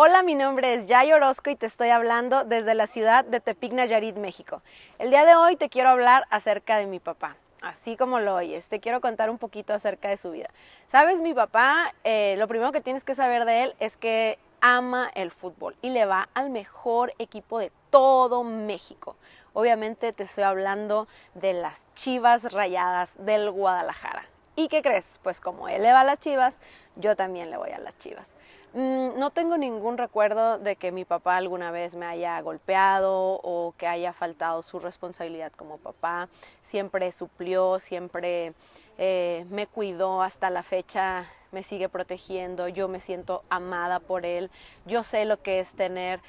Hola, mi nombre es Yay Orozco y te estoy hablando desde la ciudad de Tepic, Nayarit, México. El día de hoy te quiero hablar acerca de mi papá, así como lo oyes. Te quiero contar un poquito acerca de su vida. ¿Sabes? Mi papá, lo primero que tienes que saber de él es que ama el fútbol y le va al mejor equipo de todo México. Obviamente te estoy hablando de las Chivas Rayadas del Guadalajara. ¿Y qué crees? Pues como él le va a las Chivas, yo también le voy a las Chivas. No tengo ningún recuerdo de que mi papá alguna vez me haya golpeado o que haya faltado su responsabilidad como papá. Siempre suplió, siempre me cuidó hasta la fecha, me sigue protegiendo, yo me siento amada por él. Yo sé lo que es tener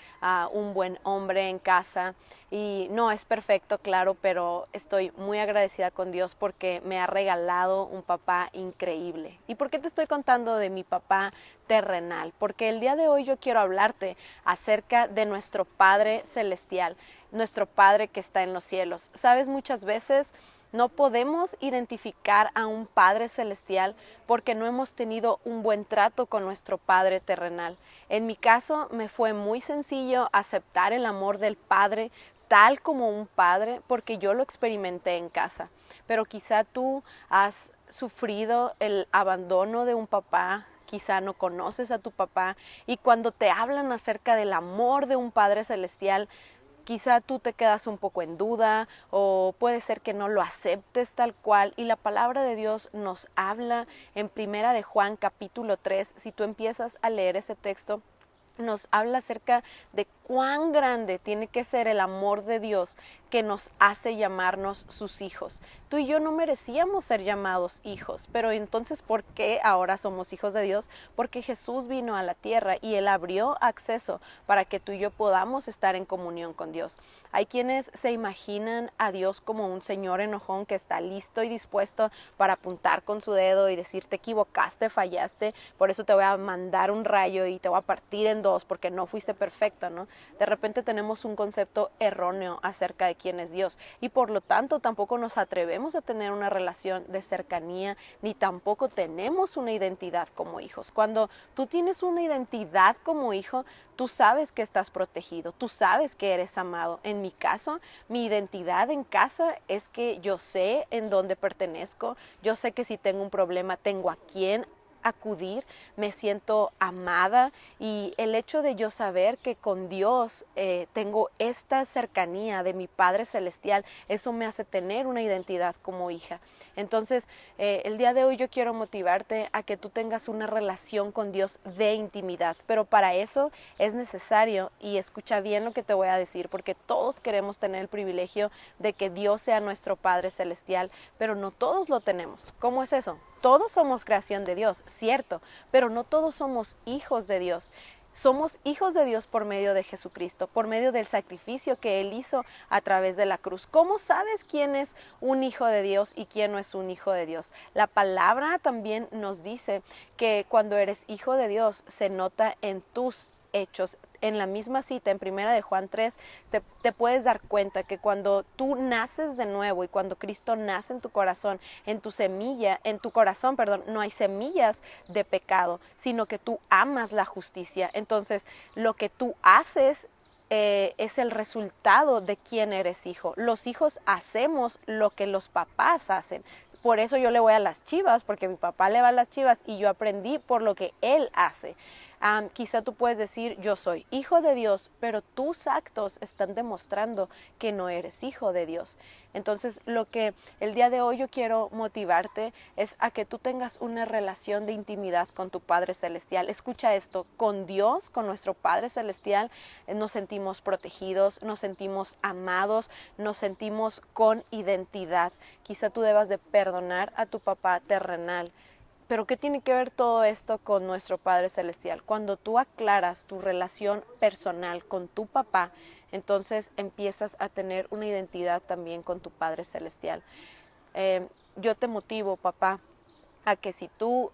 un buen hombre en casa y no es perfecto, claro, pero estoy muy agradecida con Dios porque me ha regalado un papá increíble. ¿Y por qué te estoy contando de mi papá terrenal? Porque el día de hoy yo quiero hablarte acerca de nuestro Padre Celestial, nuestro Padre que está en los cielos. Sabes, muchas veces no podemos identificar a un Padre Celestial porque no hemos tenido un buen trato con nuestro Padre terrenal. En mi caso me fue muy sencillo aceptar el amor del Padre tal como un padre porque yo lo experimenté en casa. Pero quizá tú has sufrido el abandono de un papá, quizá no conoces a tu papá y cuando te hablan acerca del amor de un Padre Celestial, quizá tú te quedas un poco en duda o puede ser que no lo aceptes tal cual y la palabra de Dios nos habla en Primera de Juan capítulo 3. Si tú empiezas a leer ese texto, nos habla acerca de cuán grande tiene que ser el amor de Dios que nos hace llamarnos sus hijos. Tú y yo no merecíamos ser llamados hijos, pero entonces ¿por qué ahora somos hijos de Dios? Porque Jesús vino a la tierra y Él abrió acceso para que tú y yo podamos estar en comunión con Dios. Hay quienes se imaginan a Dios como un señor enojón que está listo y dispuesto para apuntar con su dedo y decir te equivocaste, fallaste, por eso te voy a mandar un rayo y te voy a partir en dos porque no fuiste perfecto, ¿no? De repente tenemos un concepto erróneo acerca de quién es Dios y por lo tanto tampoco nos atrevemos a tener una relación de cercanía ni tampoco tenemos una identidad como hijos. Cuando tú tienes una identidad como hijo, tú sabes que estás protegido, tú sabes que eres amado. En mi caso, mi identidad en casa es que yo sé en dónde pertenezco, yo sé que si tengo un problema tengo a quién acudir, me siento amada y el hecho de yo saber que con Dios tengo esta cercanía de mi Padre Celestial, eso me hace tener una identidad como hija. Entonces, el día de hoy yo quiero motivarte a que tú tengas una relación con Dios de intimidad, pero para eso es necesario, y escucha bien lo que te voy a decir, porque todos queremos tener el privilegio de que Dios sea nuestro Padre Celestial, pero no todos lo tenemos. ¿Cómo es eso? Todos somos creación de Dios, cierto, pero no todos somos hijos de Dios. Somos hijos de Dios por medio de Jesucristo, por medio del sacrificio que Él hizo a través de la cruz. ¿Cómo sabes quién es un hijo de Dios y quién no es un hijo de Dios? La palabra también nos dice que cuando eres hijo de Dios se nota en tus hechos. En la misma cita, en Primera de Juan 3, te puedes dar cuenta que cuando tú naces de nuevo y cuando Cristo nace en tu corazón, en tu corazón, no hay semillas de pecado, sino que tú amas la justicia. Entonces, lo que tú haces es el resultado de quién eres hijo. Los hijos hacemos lo que los papás hacen. Por eso yo le voy a las Chivas, porque mi papá le va a las Chivas y yo aprendí por lo que él hace. Quizá tú puedes decir, yo soy hijo de Dios, pero tus actos están demostrando que no eres hijo de Dios. Entonces, lo que el día de hoy yo quiero motivarte es a que tú tengas una relación de intimidad con tu Padre Celestial. Escucha esto, con Dios, con nuestro Padre Celestial, nos sentimos protegidos, nos sentimos amados, nos sentimos con identidad. Quizá tú debas de perdonar a tu papá terrenal. Pero ¿qué tiene que ver todo esto con nuestro Padre Celestial? Cuando tú aclaras tu relación personal con tu papá, entonces empiezas a tener una identidad también con tu Padre Celestial. Yo te motivo, papá, a que si tú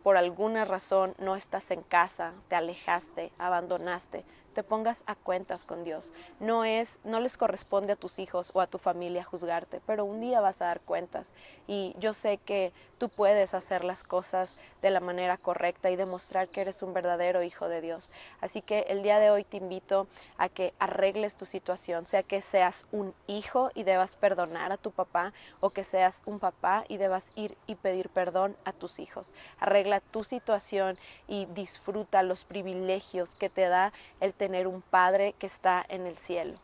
por alguna razón no estás en casa, te alejaste, abandonaste, te pongas a cuentas con Dios. No les corresponde a tus hijos o a tu familia juzgarte, pero un día vas a dar cuentas y yo sé que tú puedes hacer las cosas de la manera correcta y demostrar que eres un verdadero hijo de Dios. Así que el día de hoy te invito a que arregles tu situación, sea que seas un hijo y debas perdonar a tu papá o que seas un papá y debas ir y pedir perdón a tus hijos. Arregla tu situación y disfruta los privilegios que te da el tener un padre que está en el cielo.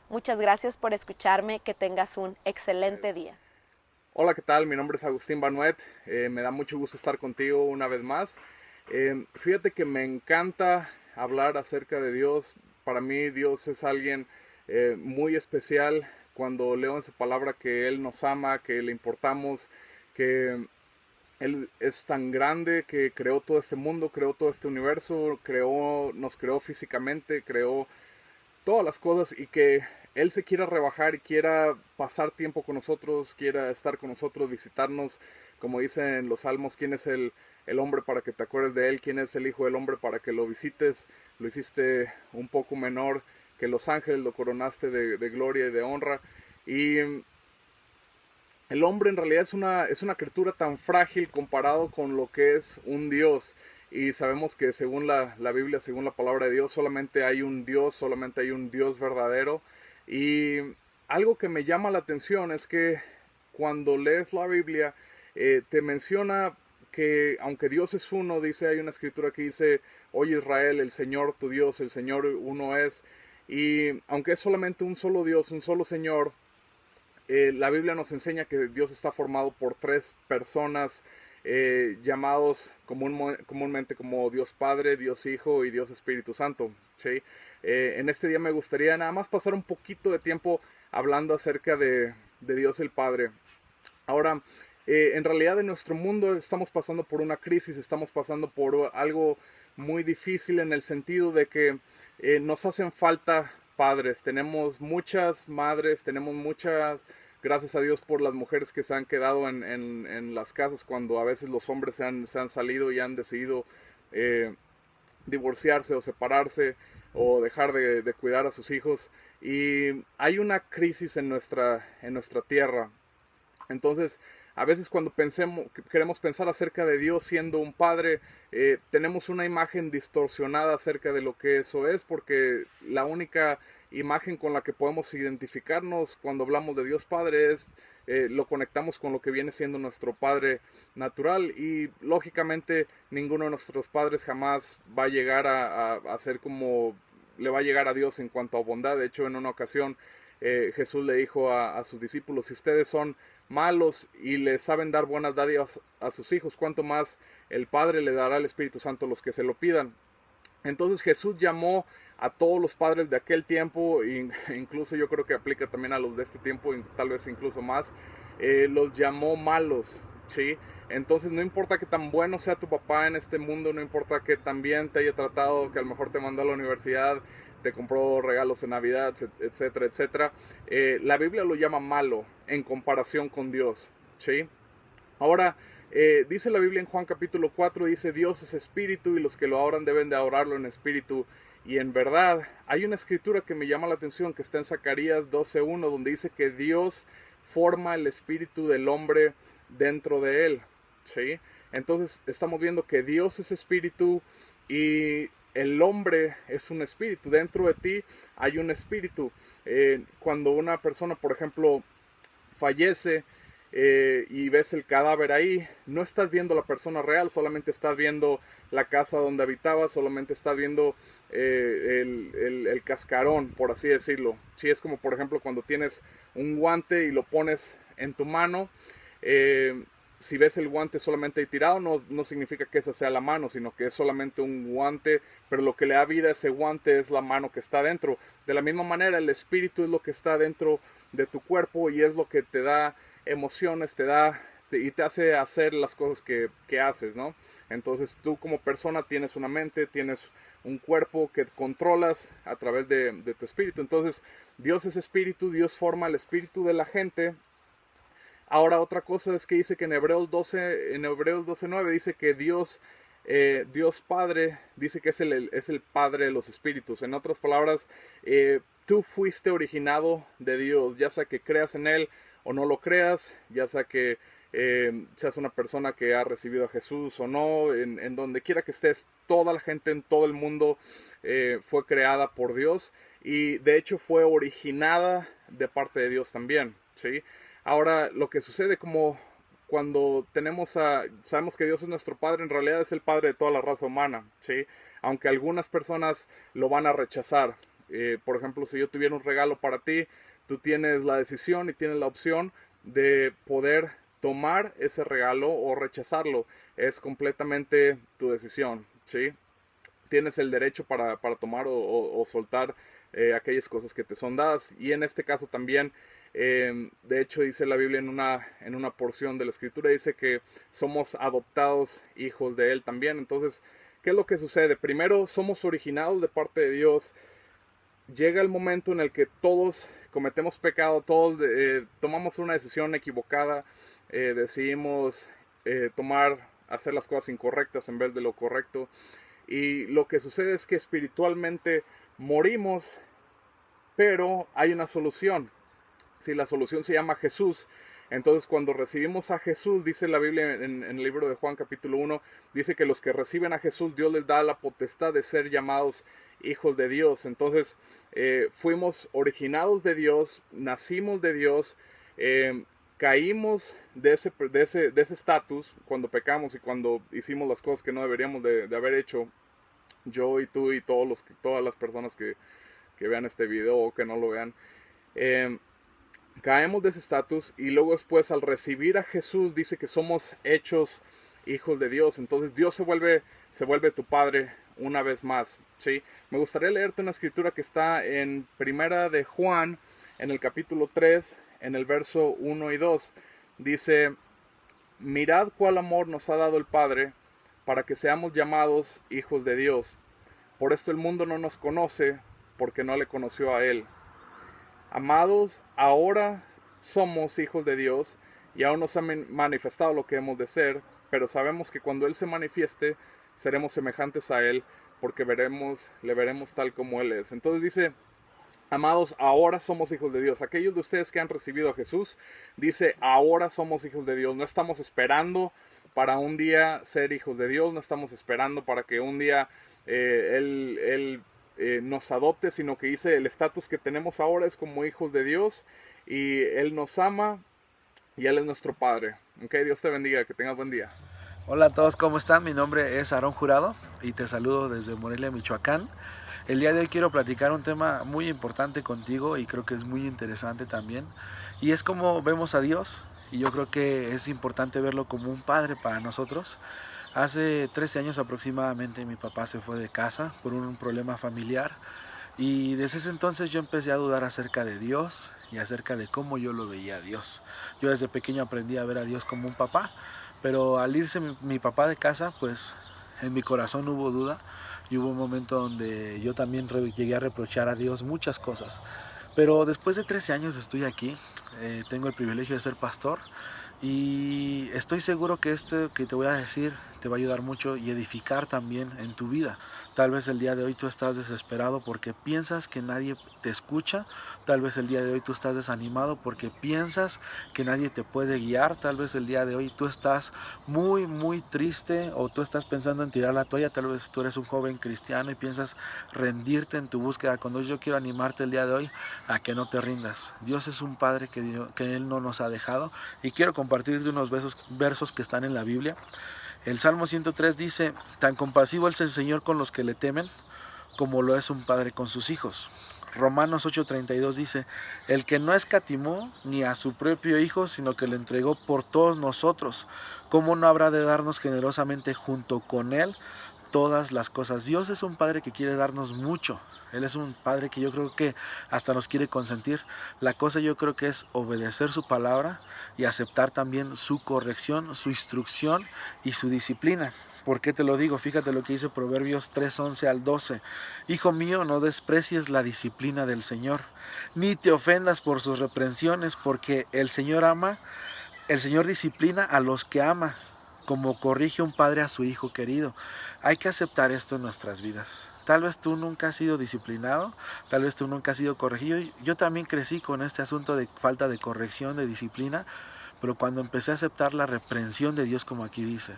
Muchas gracias por escucharme, que tengas un excelente día. Hola, ¿qué tal? Mi nombre es Agustín Banuet, me da mucho gusto estar contigo una vez más. Fíjate que me encanta hablar acerca de Dios. Para mí Dios es alguien muy especial. Cuando leo en su palabra que Él nos ama, que le importamos, que Él es tan grande que creó todo este mundo, creó todo este universo, nos creó físicamente, creó todas las cosas y que Él se quiera rebajar y quiera pasar tiempo con nosotros, quiera estar con nosotros, visitarnos, como dicen los salmos, ¿quién es el hombre para que te acuerdes de Él? ¿Quién es el hijo del hombre para que lo visites? Lo hiciste un poco menor que los ángeles, lo coronaste de gloria y de honra. Y el hombre en realidad es una criatura tan frágil comparado con lo que es un Dios. Y sabemos que según la Biblia, según la palabra de Dios, solamente hay un Dios, solamente hay un Dios verdadero. Y algo que me llama la atención es que cuando lees la Biblia, te menciona que aunque Dios es uno, dice, hay una escritura que dice, oye Israel, el Señor tu Dios, el Señor uno es. Y aunque es solamente un solo Dios, un solo Señor, la Biblia nos enseña que Dios está formado por tres personas llamados comúnmente como Dios Padre, Dios Hijo y Dios Espíritu Santo. ¿Sí? En este día me gustaría nada más pasar un poquito de tiempo hablando acerca de Dios el Padre. Ahora, en realidad en nuestro mundo estamos pasando por una crisis, estamos pasando por algo muy difícil en el sentido de que nos hacen falta padres. Tenemos muchas madres, tenemos muchas, gracias a Dios por las mujeres que se han quedado en las casas cuando a veces los hombres se han salido y han decidido eh, divorciarse o separarse o dejar de cuidar a sus hijos. Y hay una crisis en nuestra tierra. Entonces, a veces cuando queremos pensar acerca de Dios siendo un padre, tenemos una imagen distorsionada acerca de lo que eso es, porque la única imagen con la que podemos identificarnos cuando hablamos de Dios Padre es lo conectamos con lo que viene siendo nuestro Padre natural y lógicamente ninguno de nuestros padres jamás va a llegar a ser como le va a llegar a Dios en cuanto a bondad. De hecho, en una ocasión Jesús le dijo a sus discípulos, si ustedes son malos y le saben dar buenas dádivas a sus hijos, cuánto más el Padre le dará el Espíritu Santo a los que se lo pidan. Entonces Jesús llamó a todos los padres de aquel tiempo, e incluso yo creo que aplica también a los de este tiempo, y tal vez incluso más, los llamó malos, ¿sí? Entonces no importa que tan bueno sea tu papá en este mundo, no importa que tan bien te haya tratado, que a lo mejor te mandó a la universidad, te compró regalos en Navidad, etcétera, etcétera, la Biblia lo llama malo en comparación con Dios, ¿sí? Ahora, dice la Biblia en Juan capítulo 4, dice Dios es espíritu y los que lo adoran deben de adorarlo en espíritu y en verdad. Hay una escritura que me llama la atención que está en Zacarías 12:1 donde dice que Dios forma el espíritu del hombre dentro de él. ¿Sí? Entonces estamos viendo que Dios es espíritu y el hombre es un espíritu. Dentro de ti hay un espíritu. Cuando una persona, por ejemplo, fallece y ves el cadáver ahí, no estás viendo la persona real, solamente estás viendo la casa donde habitaba, solamente estás viendo el cascarón, por así decirlo. Si es como por ejemplo cuando tienes un guante y lo pones en tu mano, si ves el guante solamente ahí tirado, no significa que esa sea la mano, sino que es solamente un guante, pero lo que le da vida a ese guante es la mano que está dentro. De la misma manera, el espíritu es lo que está dentro de tu cuerpo y es lo que te da emociones, y te hace hacer las cosas que haces, ¿no? Entonces tú como persona tienes una mente, tienes un cuerpo que controlas a través de tu espíritu. Entonces Dios es espíritu, Dios forma el espíritu de la gente. Ahora otra cosa es que dice que en Hebreos 12:9 dice que Dios Dios Padre dice que es el Padre de los espíritus. En otras palabras, tú fuiste originado de Dios, ya sea que creas en Él o no lo creas, ya sea que seas una persona que ha recibido a Jesús o no, en donde quiera que estés, toda la gente en todo el mundo fue creada por Dios y de hecho fue originada de parte de Dios también, ¿sí? Ahora, lo que sucede como cuando sabemos que Dios es nuestro Padre, en realidad es el Padre de toda la raza humana, ¿sí? Aunque algunas personas lo van a rechazar. Por ejemplo, si yo tuviera un regalo para ti, tú tienes la decisión y tienes la opción de poder tomar ese regalo o rechazarlo. Es completamente tu decisión, ¿sí? Tienes el derecho para tomar o soltar aquellas cosas que te son dadas. Y en este caso también, de hecho dice la Biblia en una porción de la Escritura, dice que somos adoptados hijos de Él también. Entonces, ¿qué es lo que sucede? Primero, somos originados de parte de Dios. Llega el momento en el que todos cometemos pecado, todos tomamos una decisión equivocada, decidimos hacer las cosas incorrectas en vez de lo correcto. Y lo que sucede es que espiritualmente morimos, pero hay una solución. Si la solución se llama Jesús, entonces cuando recibimos a Jesús, dice la Biblia en el libro de Juan capítulo 1, dice que los que reciben a Jesús, Dios les da la potestad de ser llamados hijos de Dios. Entonces fuimos originados de Dios, nacimos de Dios, caímos de ese estatus cuando pecamos y cuando hicimos las cosas que no deberíamos de haber hecho, yo y tú y todas las personas que vean este video o que no lo vean. Caemos de ese estatus y luego después al recibir a Jesús dice que somos hechos hijos de Dios. Entonces Dios se vuelve tu Padre una vez más, ¿sí? Me gustaría leerte una escritura que está en Primera de Juan, en el capítulo 3, en el verso 1 y 2. Dice: mirad cuál amor nos ha dado el Padre para que seamos llamados hijos de Dios. Por esto el mundo no nos conoce, porque no le conoció a Él. Amados, ahora somos hijos de Dios y aún nos ha manifestado lo que hemos de ser, pero sabemos que cuando Él se manifieste, seremos semejantes a Él, porque le veremos tal como Él es. Entonces dice: amados, ahora somos hijos de Dios. Aquellos de ustedes que han recibido a Jesús, dice, ahora somos hijos de Dios. No estamos esperando para un día ser hijos de Dios, no estamos esperando para que un día Él nos adopte, sino que dice, el estatus que tenemos ahora es como hijos de Dios y Él nos ama y Él es nuestro Padre. Ok, Dios te bendiga, que tengas buen día. Hola a todos, ¿cómo están? Mi nombre es Aarón Jurado y te saludo desde Morelia, Michoacán. El día de hoy quiero platicar un tema muy importante contigo y creo que es muy interesante también. Y es cómo vemos a Dios, y yo creo que es importante verlo como un padre para nosotros. Hace 13 años aproximadamente mi papá se fue de casa por un problema familiar. Y desde ese entonces yo empecé a dudar acerca de Dios y acerca de cómo yo lo veía a Dios. Yo desde pequeño aprendí a ver a Dios como un papá, pero al irse mi papá de casa, pues en mi corazón hubo duda y hubo un momento donde yo también llegué a reprochar a Dios muchas cosas. Pero después de 13 años estoy aquí, tengo el privilegio de ser pastor y estoy seguro que esto que te voy a decir te va a ayudar mucho y edificar también en tu vida. Tal vez el día de hoy tú estás desesperado porque piensas que nadie te escucha. Tal vez el día de hoy tú estás desanimado porque piensas que nadie te puede guiar. Tal vez el día de hoy tú estás muy triste o tú estás pensando en tirar la toalla. Tal vez tú eres un joven cristiano y piensas rendirte en tu búsqueda. Cuando yo quiero animarte el día de hoy a que no te rindas. Dios es un Padre que Él no nos ha dejado y quiero compartirte unos versos que están en la Biblia. El Salmo 103 dice: tan compasivo es el Señor con los que le temen, como lo es un padre con sus hijos. Romanos 8:32 dice: el que no escatimó ni a su propio Hijo, sino que le entregó por todos nosotros, ¿cómo no habrá de darnos generosamente junto con Él todas las cosas? Dios es un Padre que quiere darnos mucho. Él es un Padre que yo creo que hasta nos quiere consentir. La cosa yo creo que es obedecer su palabra y aceptar también su corrección, su instrucción y su disciplina. ¿Por qué te lo digo? Fíjate lo que dice Proverbios 3:11 al 12. Hijo mío, no desprecies la disciplina del Señor, ni te ofendas por sus reprensiones, porque el Señor disciplina a los que ama como corrige un padre a su hijo querido. Hay que aceptar esto en nuestras vidas. Tal vez tú nunca has sido disciplinado, tal vez tú nunca has sido corregido. Yo también crecí con este asunto de falta de corrección, de disciplina, pero cuando empecé a aceptar la reprensión de Dios, como aquí dice,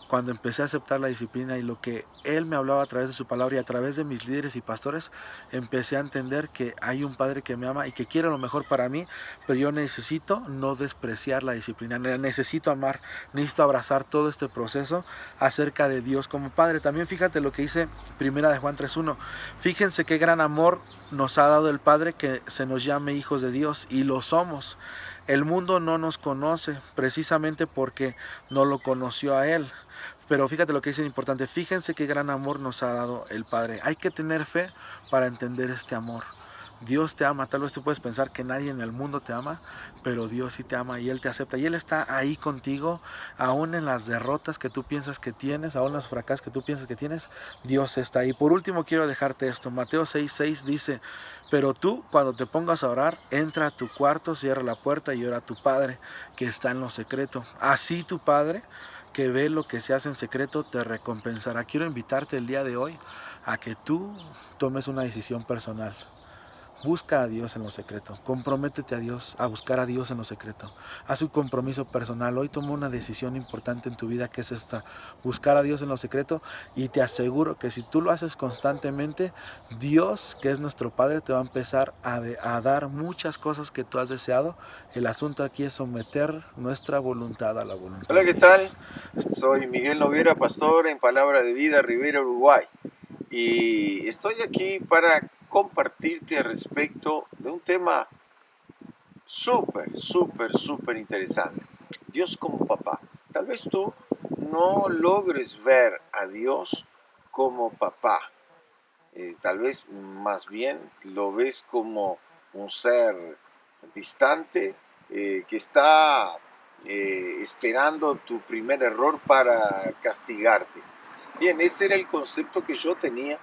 cuando empecé a aceptar la disciplina y lo que Él me hablaba a través de su palabra y a través de mis líderes y pastores, empecé a entender que hay un Padre que me ama y que quiere lo mejor para mí, pero yo necesito no despreciar la disciplina, necesito amar, necesito abrazar todo este proceso acerca de Dios como Padre. También fíjate lo que dice Primera de Juan 3:1. Fíjense qué gran amor nos ha dado el Padre que se nos llame hijos de Dios, y lo somos. El mundo no nos conoce precisamente porque no lo conoció a Él. Pero fíjate lo que dice importante, fíjense qué gran amor nos ha dado el Padre. Hay que tener fe para entender este amor. Dios te ama, tal vez tú puedes pensar que nadie en el mundo te ama, pero Dios sí te ama y Él te acepta. Y Él está ahí contigo, aún en las derrotas que tú piensas que tienes, aún en los fracasos que tú piensas que tienes, Dios está ahí. Por último quiero dejarte esto, Mateo 6:6 dice, pero tú cuando te pongas a orar, entra a tu cuarto, cierra la puerta y ora a tu Padre que está en lo secreto. Así tu Padre que ve lo que se hace en secreto te recompensará. Quiero invitarte el día de hoy a que tú tomes una decisión personal. Busca a Dios en lo secreto, comprométete a Dios, a buscar a Dios en lo secreto. Haz un compromiso personal. Hoy toma una decisión importante en tu vida, que es esta, buscar a Dios en lo secreto, y te aseguro que si tú lo haces constantemente, Dios, que es nuestro Padre, te va a empezar a dar muchas cosas que tú has deseado. El asunto aquí es someter nuestra voluntad a la voluntad Hola, de ¿qué tal? Dios. Soy Miguel Noguera, pastor en Palabra de Vida, Rivera, Uruguay. Y estoy aquí para compartirte respecto de un tema súper interesante. Dios como papá. Tal vez tú no logres ver a Dios como papá. Tal vez más bien lo ves como un ser distante que está esperando tu primer error para castigarte. Bien, ese era el concepto que yo tenía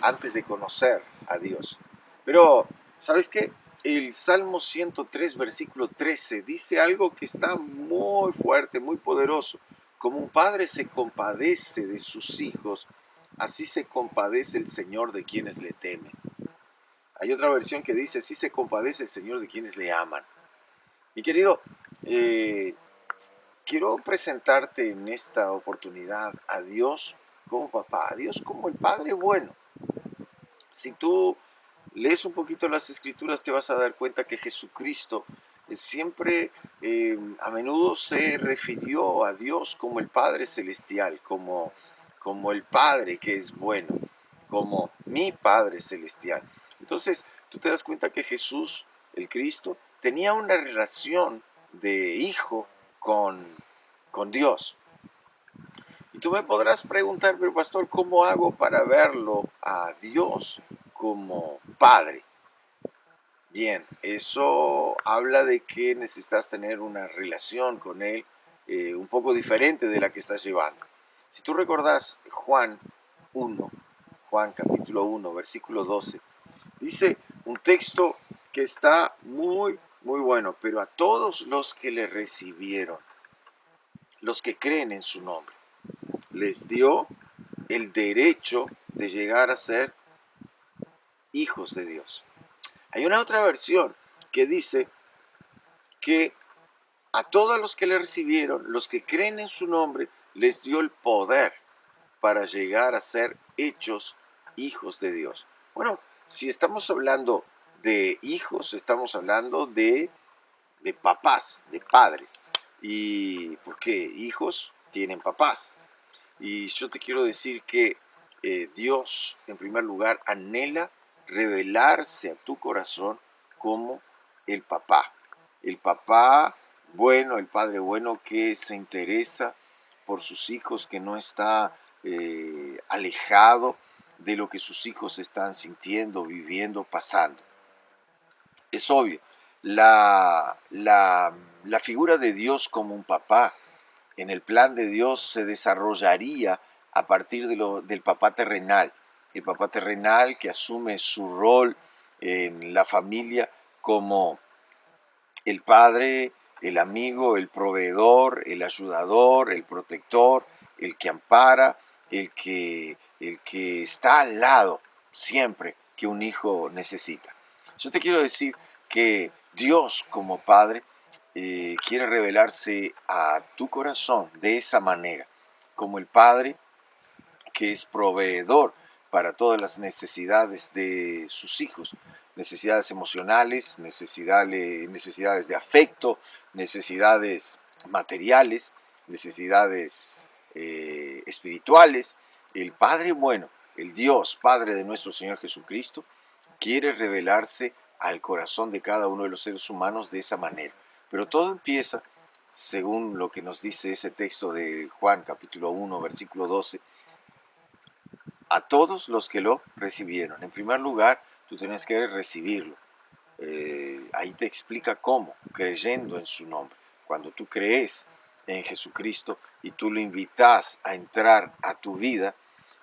antes de conocer a Dios. Pero, ¿sabes qué? El Salmo 103, versículo 13, dice algo que está muy fuerte, muy poderoso. Como un padre se compadece de sus hijos, así se compadece el Señor de quienes le temen. Hay otra versión que dice, así se compadece el Señor de quienes le aman. Mi querido, quiero presentarte en esta oportunidad a Dios como papá, a Dios como el Padre bueno. Si tú lees un poquito las Escrituras, te vas a dar cuenta que Jesucristo siempre, a menudo se refirió a Dios como el Padre Celestial, como el Padre que es bueno, como mi Padre Celestial. Entonces, tú te das cuenta que Jesús, el Cristo, tenía una relación de hijo con Dios. Y tú me podrás preguntar, pero pastor, ¿cómo hago para verlo a Dios como Padre? Bien, eso habla de que necesitas tener una relación con Él un poco diferente de la que estás llevando. Si tú recordás Juan 1, Juan capítulo 1, versículo 12, dice un texto que está muy bueno, pero a todos los que le recibieron, los que creen en su nombre, les dio el derecho de llegar a ser hijos de Dios. Hay una otra versión que dice que a todos los que le recibieron, los que creen en su nombre, les dio el poder para llegar a ser hechos hijos de Dios. Bueno, si estamos hablando de hijos, estamos hablando de papás, de padres. Y porque hijos tienen papás. Y yo te quiero decir que Dios, en primer lugar, anhela revelarse a tu corazón como el papá. El papá bueno, el padre bueno que se interesa por sus hijos, que no está alejado de lo que sus hijos están sintiendo, viviendo, pasando. Es obvio, la figura de Dios como un papá en el plan de Dios se desarrollaría a partir del papá terrenal. El papá terrenal que asume su rol en la familia como el padre el amigo, el proveedor, el ayudador, el protector, el que ampara, el que está al lado siempre que un hijo necesita. Yo te quiero decir que Dios como Padre quiere revelarse a tu corazón de esa manera, como el Padre que es proveedor para todas las necesidades de sus hijos, necesidades emocionales, necesidades de afecto, necesidades materiales, necesidades espirituales. El Padre bueno, el Dios Padre de nuestro Señor Jesucristo, quiere revelarse al corazón de cada uno de los seres humanos de esa manera. Pero todo empieza, según lo que nos dice ese texto de Juan capítulo 1, versículo 12, a todos los que lo recibieron. En primer lugar, tú tienes que recibirlo. Ahí te explica cómo, creyendo en su nombre. Cuando tú crees en Jesucristo y tú lo invitas a entrar a tu vida,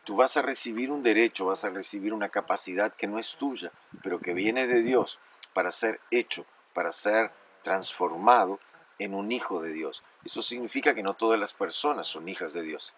tú vas a recibir un derecho, vas a recibir una capacidad que no es tuya, pero que viene de Dios para ser hecho, para ser transformado en un hijo de Dios. Eso significa que no todas las personas son hijas de Dios.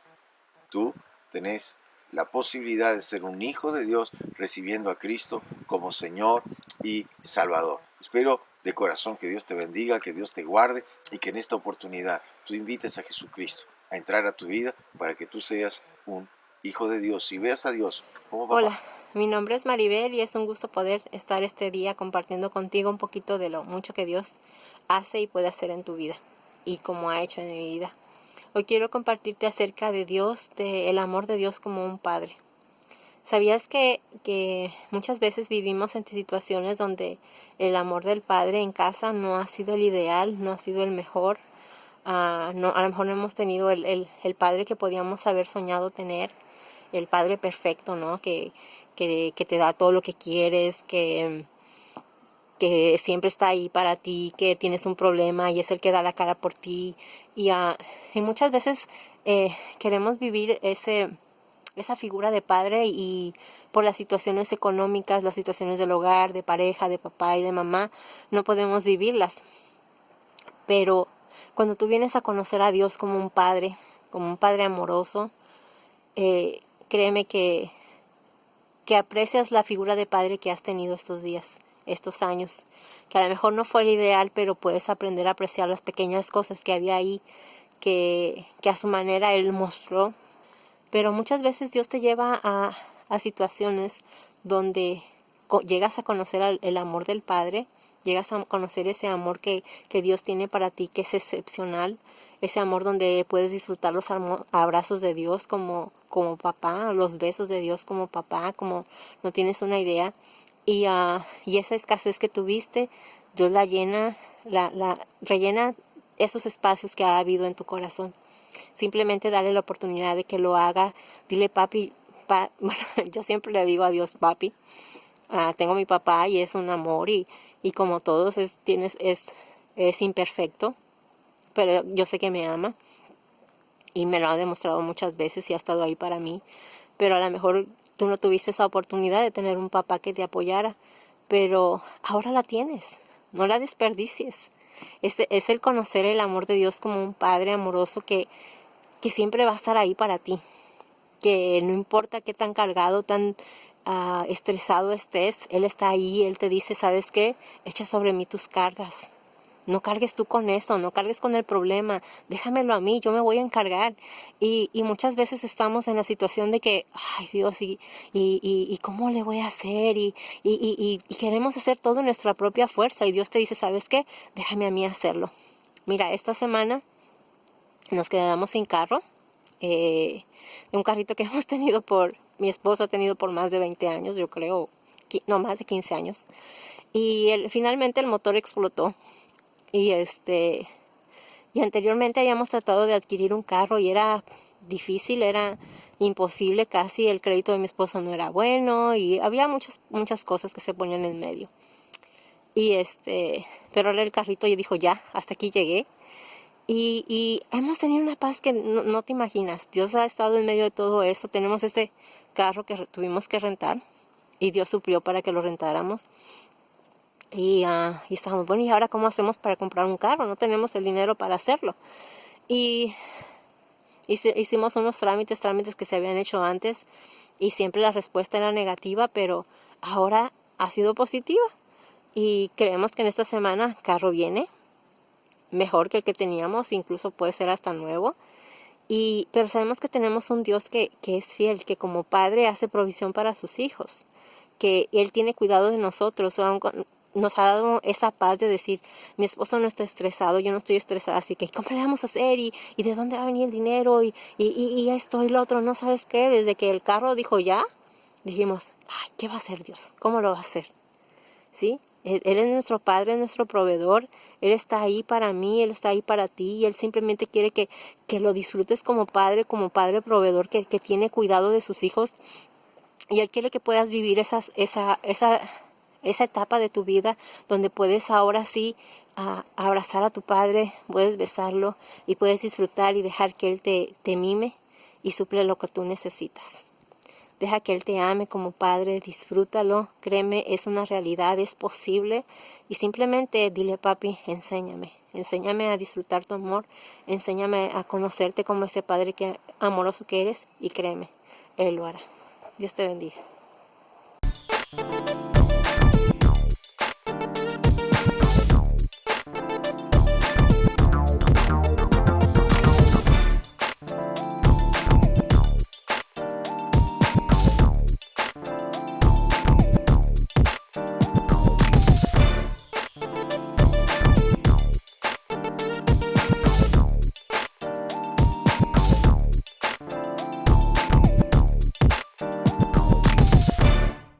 Tú tenés la posibilidad de ser un hijo de Dios recibiendo a Cristo como Señor y Salvador. Espero de corazón que Dios te bendiga, que Dios te guarde y que en esta oportunidad tú invites a Jesucristo a entrar a tu vida para que tú seas un hijo de Dios y veas a Dios como papá. Hola, mi nombre es Maribel y es un gusto poder estar este día compartiendo contigo un poquito de lo mucho que Dios hace y puede hacer en tu vida y como ha hecho en mi vida. Hoy quiero compartirte acerca de Dios, del amor de Dios como un padre. ¿Sabías que muchas veces vivimos en situaciones donde el amor del padre en casa no ha sido el ideal, no ha sido el mejor? A lo mejor no hemos tenido el padre que podíamos haber soñado tener, el padre perfecto, ¿no? Que te da todo lo que quieres, que siempre está ahí para ti, que tienes un problema y es el que da la cara por ti. Y muchas veces queremos vivir esa figura de padre y por las situaciones económicas, las situaciones del hogar, de pareja, de papá y de mamá, no podemos vivirlas. Pero cuando tú vienes a conocer a Dios como un padre amoroso, créeme que aprecias la figura de padre que has tenido estos días, estos años, que a lo mejor no fue el ideal, pero puedes aprender a apreciar las pequeñas cosas que había ahí, que a su manera Él mostró. Pero muchas veces Dios te lleva a situaciones donde llegas a conocer el amor del Padre, llegas a conocer ese amor que Dios tiene para ti, que es excepcional, ese amor donde puedes disfrutar los abrazos de Dios como papá, los besos de Dios como papá, como no tienes una idea. Y esa escasez que tuviste, Dios la llena, rellena esos espacios que ha habido en tu corazón. Simplemente dale la oportunidad de que lo haga. Dile papi, bueno, yo siempre le digo a Dios papi. Tengo mi papá y es un amor y como todos es imperfecto, pero yo sé que me ama y me lo ha demostrado muchas veces y ha estado ahí para mí. Pero a lo mejor tú no tuviste esa oportunidad de tener un papá que te apoyara, pero ahora la tienes, no la desperdicies. Es el conocer el amor de Dios como un padre amoroso que siempre va a estar ahí para ti, que no importa qué tan cargado, tan estresado estés, Él está ahí, Él te dice, ¿sabes qué? Echa sobre mí tus cargas. No cargues tú con eso, no cargues con el problema, déjamelo a mí, yo me voy a encargar. Y muchas veces estamos en la situación de que, ay Dios, y ¿cómo le voy a hacer? Y queremos hacer todo en nuestra propia fuerza. Y Dios te dice, ¿sabes qué? Déjame a mí hacerlo. Mira, esta semana nos quedamos sin carro, de un carrito que hemos tenido mi esposo ha tenido por más de 20 años, yo creo, no, más de 15 años. Y finalmente el motor explotó. Y anteriormente habíamos tratado de adquirir un carro y era difícil, era imposible casi, el crédito de mi esposo no era bueno y había muchas cosas que se ponían en medio. Pero ahora el carrito yo dijo, ya, hasta aquí llegué. Y hemos tenido una paz que no te imaginas. Dios ha estado en medio de todo eso. Tenemos este carro que tuvimos que rentar y Dios suplió para que lo rentáramos. Y estábamos, bueno, ¿y ahora cómo hacemos para comprar un carro? No tenemos el dinero para hacerlo. Y hicimos unos trámites que se habían hecho antes, y siempre la respuesta era negativa, pero ahora ha sido positiva. Y creemos que en esta semana el carro viene mejor que el que teníamos, incluso puede ser hasta nuevo. Pero sabemos que tenemos un Dios que es fiel, que como padre hace provisión para sus hijos, que Él tiene cuidado de nosotros. Nos ha dado esa paz de decir, mi esposo no está estresado, yo no estoy estresada, así que ¿cómo le vamos a hacer? ¿Y de dónde va a venir el dinero? Y esto y lo otro, ¿no sabes qué? Desde que el carro dijo ya, dijimos, ay, ¿qué va a hacer Dios? ¿Cómo lo va a hacer? ¿Sí? Él es nuestro Padre, nuestro proveedor. Él está ahí para mí, Él está ahí para ti. Y Él simplemente quiere que lo disfrutes como padre proveedor que tiene cuidado de sus hijos. Y Él quiere que puedas vivir esa etapa de tu vida donde puedes ahora sí abrazar a tu Padre, puedes besarlo y puedes disfrutar y dejar que Él te mime y suple lo que tú necesitas. Deja que Él te ame como Padre, disfrútalo, créeme, es una realidad, es posible. Y simplemente dile, papi, enséñame a disfrutar tu amor, enséñame a conocerte como ese Padre amoroso que eres, y créeme, Él lo hará. Dios te bendiga.